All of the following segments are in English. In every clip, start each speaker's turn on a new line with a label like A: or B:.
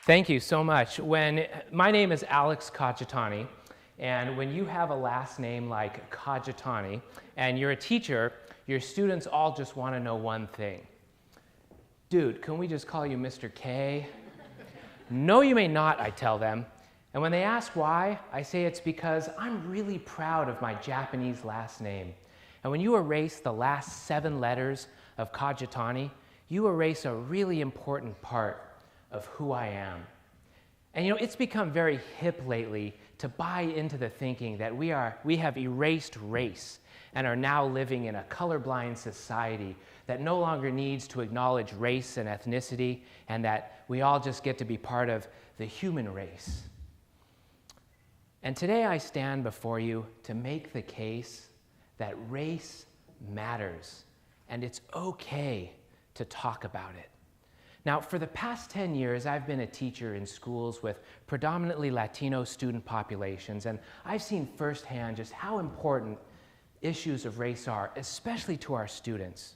A: Thank you so much. My name is Alex Kajitani, and when you have a last name like Kajitani, and you're a teacher, your students all just want to know one thing. Dude, can we just call you Mr. K? No, you may not, I tell them. And when they ask why, I say it's because I'm really proud of my Japanese last name. And when you erase the last 7 letters of Kajitani, you erase a really important part of who I am. And you know, it's become very hip lately to buy into the thinking that we have erased race and are now living in a colorblind society that no longer needs to acknowledge race and ethnicity, and that we all just get to be part of the human race. And today I stand before you to make the case that race matters, and it's okay to talk about it. Now, for the past 10 years, I've been a teacher in schools with predominantly Latino student populations, and I've seen firsthand just how important issues of race are, especially to our students.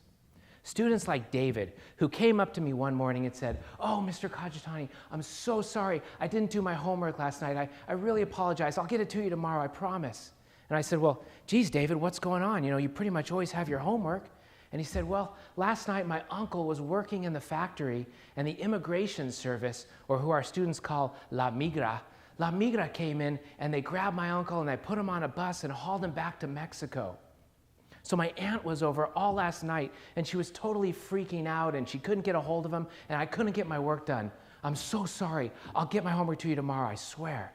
A: Students like David, who came up to me one morning and said, "Oh, Mr. Kajitani, I'm so sorry. I didn't do my homework last night. I really apologize. I'll get it to you tomorrow, I promise." And I said, "Well, geez, David, what's going on? You know, you pretty much always have your homework." And he said, "Well, last night my uncle was working in the factory, and the immigration service, or who our students call La Migra came in, and they grabbed my uncle and they put him on a bus and hauled him back to Mexico. So my aunt was over all last night, and she was totally freaking out, and she couldn't get a hold of him, and I couldn't get my work done. I'm so sorry. I'll get my homework to you tomorrow, I swear."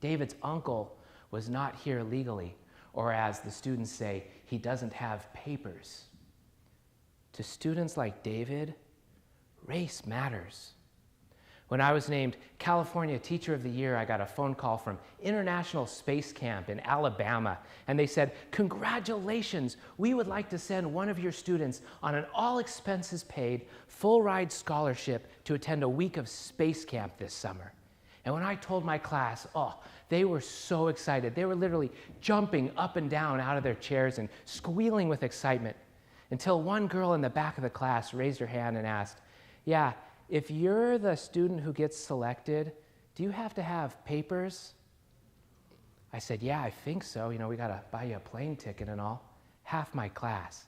A: David's uncle was not here legally, or as the students say, he doesn't have papers. To students like David, race matters. When I was named California Teacher of the Year, I got a phone call from International Space Camp in Alabama, and they said, "Congratulations, we would like to send one of your students on an all-expenses-paid, full-ride scholarship to attend a week of space camp this summer." And when I told my class, they were so excited. They were literally jumping up and down out of their chairs and squealing with excitement, until one girl in the back of the class raised her hand and asked, "Yeah, if you're the student who gets selected, do you have to have papers?" I said, "Yeah, I think so. You know, we got to buy you a plane ticket and all." Half my class.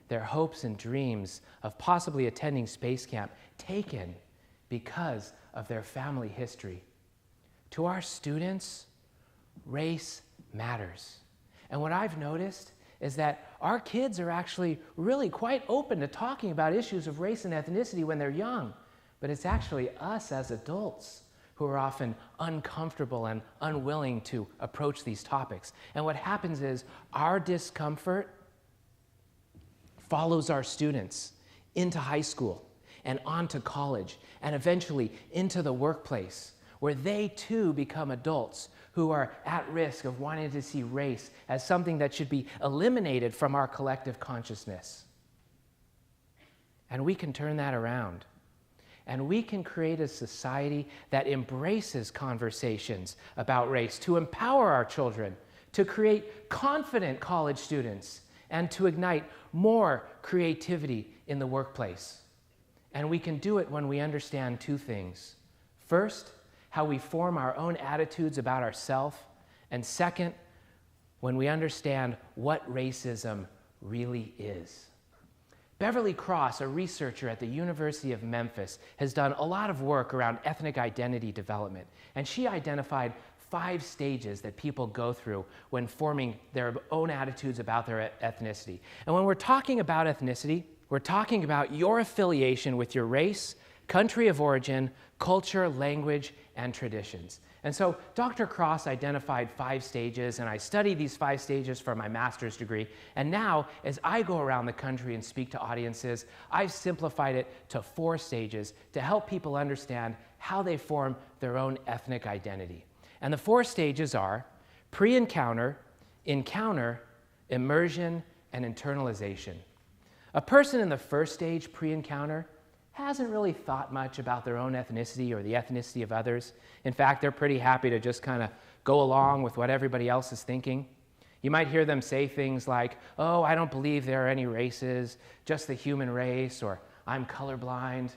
A: Their hopes and dreams of possibly attending space camp taken because of their family history. To our students, race matters. And what I've noticed is that our kids are actually really quite open to talking about issues of race and ethnicity when they're young. But it's actually us as adults who are often uncomfortable and unwilling to approach these topics. And what happens is our discomfort follows our students into high school and on to college, and eventually into the workplace, where they too become adults who are at risk of wanting to see race as something that should be eliminated from our collective consciousness. And we can turn that around. And we can create a society that embraces conversations about race, to empower our children, to create confident college students, and to ignite more creativity in the workplace. And we can do it when we understand 2 things. First, how we form our own attitudes about ourselves, and second, when we understand what racism really is. Beverly Cross, a researcher at the University of Memphis, has done a lot of work around ethnic identity development, and she identified 5 stages that people go through when forming their own attitudes about their ethnicity. And when we're talking about ethnicity, we're talking about your affiliation with your race, country of origin, culture, language, and traditions. And so Dr. Cross identified 5 stages, and I studied these 5 stages for my master's degree. And now, as I go around the country and speak to audiences, I've simplified it to 4 stages to help people understand how they form their own ethnic identity. And the 4 stages are pre-encounter, encounter, immersion, and internalization. A person in the first stage, pre-encounter, hasn't really thought much about their own ethnicity or the ethnicity of others. In fact, they're pretty happy to just kind of go along with what everybody else is thinking. You might hear them say things like, "Oh, I don't believe there are any races, just the human race," or "I'm colorblind."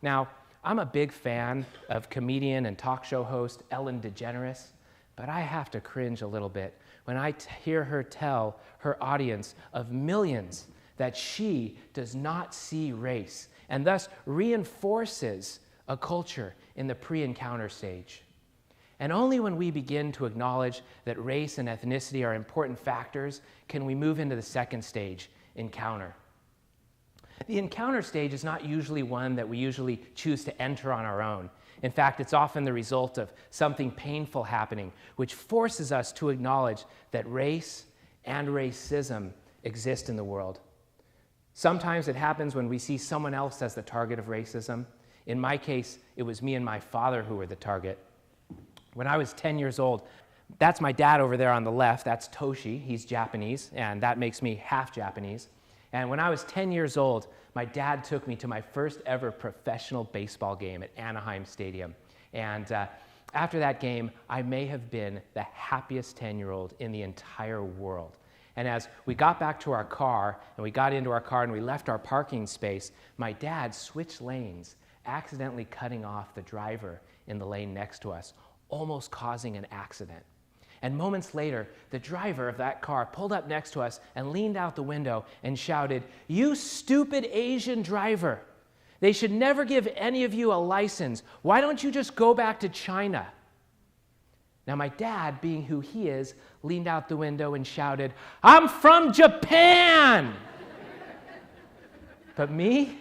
A: Now, I'm a big fan of comedian and talk show host Ellen DeGeneres, but I have to cringe a little bit when I hear her tell her audience of millions that she does not see race and thus reinforces a culture in the pre-encounter stage. And only when we begin to acknowledge that race and ethnicity are important factors can we move into the second stage, encounter. The encounter stage is not usually one that we usually choose to enter on our own. In fact, it's often the result of something painful happening, which forces us to acknowledge that race and racism exist in the world. Sometimes it happens when we see someone else as the target of racism. In my case, it was me and my father who were the target. When I was 10 years old, that's my dad over there on the left, that's Toshi, he's Japanese, and that makes me half Japanese. And when I was 10 years old, my dad took me to my first ever professional baseball game at Anaheim Stadium. And after that game, I may have been the happiest 10-year-old in the entire world. And as we got back to our car, and we got into our car and we left our parking space, my dad switched lanes, accidentally cutting off the driver in the lane next to us, almost causing an accident. And moments later, the driver of that car pulled up next to us and leaned out the window and shouted, "You stupid Asian driver! They should never give any of you a license. Why don't you just go back to China?" Now my dad, being who he is, leaned out the window and shouted, "I'm from Japan!" But me,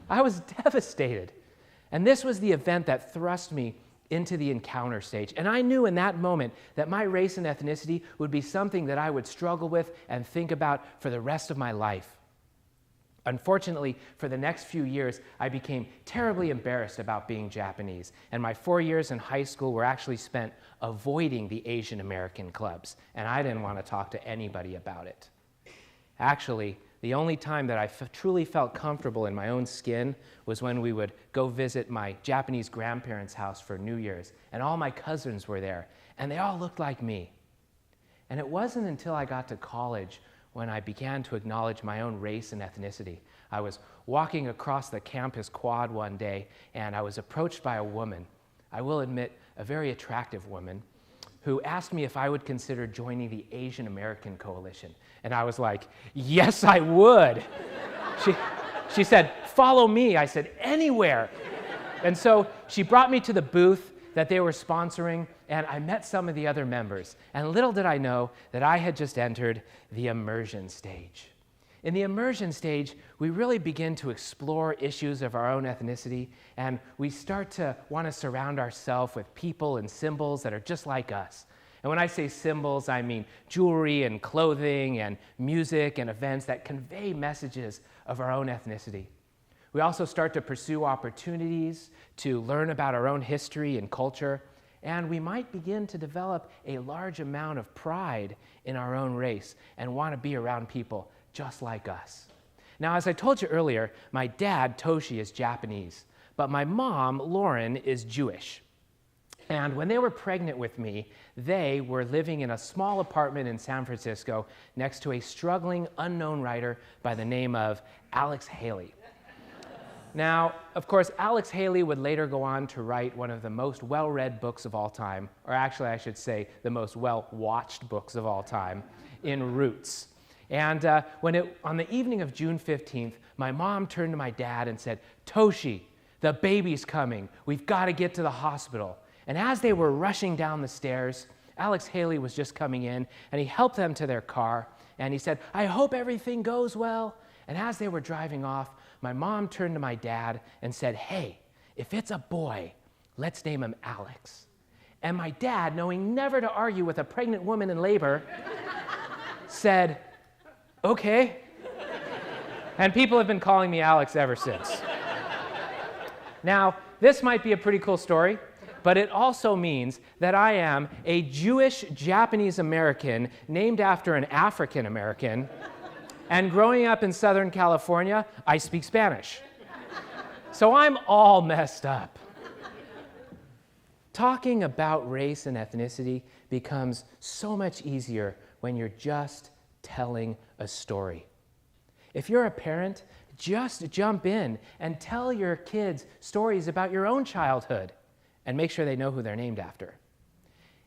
A: I was devastated. And this was the event that thrust me into the encounter stage. And I knew in that moment that my race and ethnicity would be something that I would struggle with and think about for the rest of my life. Unfortunately, for the next few years, I became terribly embarrassed about being Japanese, and my 4 years in high school were actually spent avoiding the Asian American clubs, and I didn't want to talk to anybody about it. Actually, the only time that I truly felt comfortable in my own skin was when we would go visit my Japanese grandparents' house for New Year's, and all my cousins were there, and they all looked like me. And it wasn't until I got to college when I began to acknowledge my own race and ethnicity. I was walking across the campus quad one day, and I was approached by a woman, I will admit, a very attractive woman, who asked me if I would consider joining the Asian American Coalition. And I was like, yes, I would. She said, follow me. I said, anywhere. And so she brought me to the booth that they were sponsoring, and I met some of the other members. And little did I know that I had just entered the immersion stage. In the immersion stage, we really begin to explore issues of our own ethnicity, and we start to want to surround ourselves with people and symbols that are just like us. And when I say symbols, I mean jewelry and clothing and music and events that convey messages of our own ethnicity. We also start to pursue opportunities to learn about our own history and culture, and we might begin to develop a large amount of pride in our own race and want to be around people just like us. Now, as I told you earlier, my dad, Toshi, is Japanese, but my mom, Lauren, is Jewish. And when they were pregnant with me, they were living in a small apartment in San Francisco next to a struggling unknown writer by the name of Alex Haley. Now, of course, Alex Haley would later go on to write one of the most well-read books of all time, or actually I should say the most well-watched books of all time, in Roots. And on the evening of June 15th, my mom turned to my dad and said, "Toshi, the baby's coming. We've got to get to the hospital." And as they were rushing down the stairs, Alex Haley was just coming in, and he helped them to their car, and he said, "I hope everything goes well." And as they were driving off, my mom turned to my dad and said, "Hey, if it's a boy, let's name him Alex." And my dad, knowing never to argue with a pregnant woman in labor, said, "Okay." And people have been calling me Alex ever since. Now, this might be a pretty cool story, but it also means that I am a Jewish Japanese American named after an African American, and growing up in Southern California, I speak Spanish. So I'm all messed up. Talking about race and ethnicity becomes so much easier when you're just telling a story. If you're a parent, just jump in and tell your kids stories about your own childhood and make sure they know who they're named after.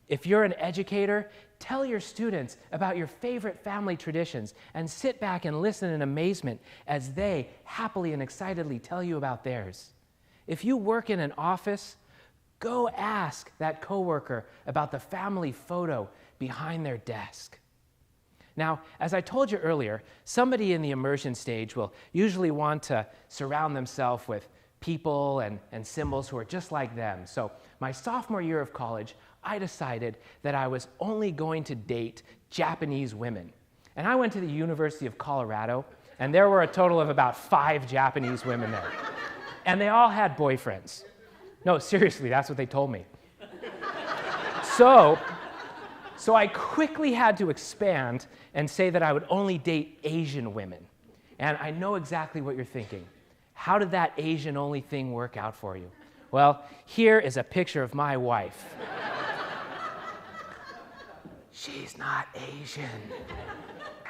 A: If you're an educator, tell your students about your favorite family traditions and sit back and listen in amazement as they happily and excitedly tell you about theirs. If you work in an office, go ask that coworker about the family photo behind their desk. Now, as I told you earlier, somebody in the immersion stage will usually want to surround themselves with people and symbols who are just like them. So my sophomore year of college, I decided that I was only going to date Japanese women. And I went to the University of Colorado, and there were a total of about 5 Japanese women there. And they all had boyfriends. No, seriously, that's what they told me. So I quickly had to expand and say that I would only date Asian women. And I know exactly what you're thinking. How did that Asian-only thing work out for you? Well, here is a picture of my wife. She's not Asian.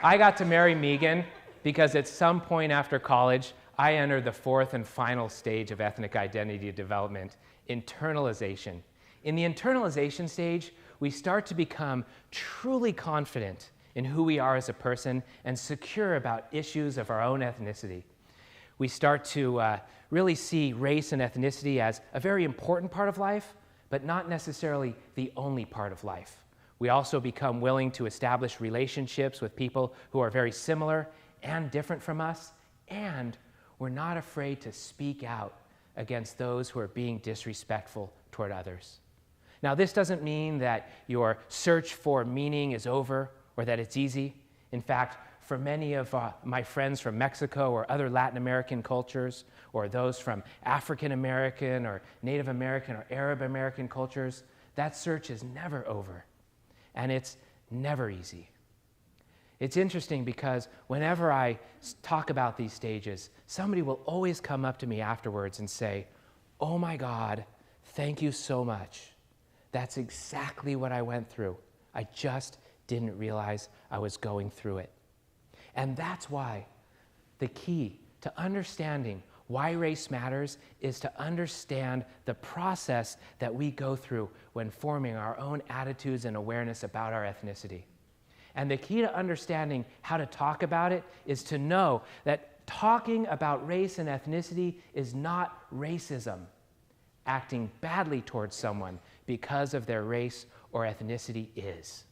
A: I got to marry Megan because at some point after college, I entered the 4th and final stage of ethnic identity development, internalization. In the internalization stage, we start to become truly confident in who we are as a person and secure about issues of our own ethnicity. We start to really see race and ethnicity as a very important part of life, but not necessarily the only part of life. We also become willing to establish relationships with people who are very similar and different from us, and we're not afraid to speak out against those who are being disrespectful toward others. Now, this doesn't mean that your search for meaning is over or that it's easy. In fact, for many of my friends from Mexico or other Latin American cultures, or those from African American or Native American or Arab American cultures, that search is never over, and it's never easy. It's interesting because whenever I talk about these stages, somebody will always come up to me afterwards and say, "Oh my God, thank you so much. That's exactly what I went through. I just didn't realize I was going through it." And that's why the key to understanding why race matters is to understand the process that we go through when forming our own attitudes and awareness about our ethnicity. And the key to understanding how to talk about it is to know that talking about race and ethnicity is not racism. Acting badly towards someone because of their race or ethnicity is.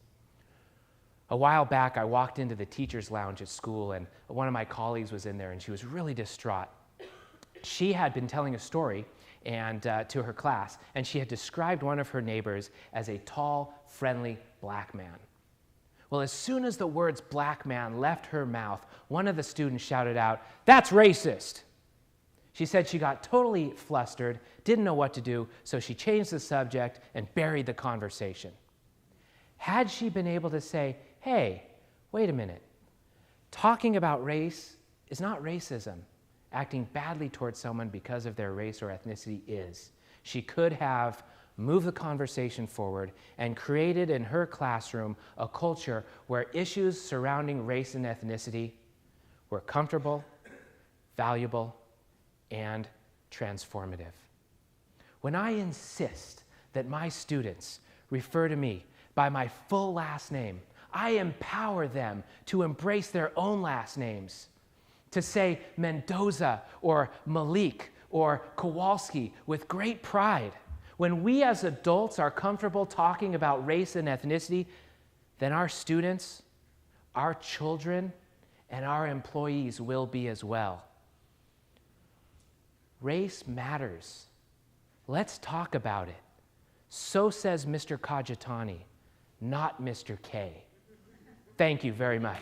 A: A while back, I walked into the teacher's lounge at school, and one of my colleagues was in there, and she was really distraught. She had been telling a story to her class, and she had described one of her neighbors as a tall, friendly black man. Well, as soon as the words black man left her mouth, one of the students shouted out, "That's racist!" She said she got totally flustered, didn't know what to do, so she changed the subject and buried the conversation. Had she been able to say, "Hey, wait a minute, talking about race is not racism. Acting badly towards someone because of their race or ethnicity is," she could have moved the conversation forward and created in her classroom a culture where issues surrounding race and ethnicity were comfortable, valuable, and transformative. When I insist that my students refer to me by my full last name, I empower them to embrace their own last names, to say Mendoza or Malik or Kowalski with great pride. When we as adults are comfortable talking about race and ethnicity, then our students, our children, and our employees will be as well. Race matters. Let's talk about it. So says Mr. Kajitani, not Mr. K. Thank you very much.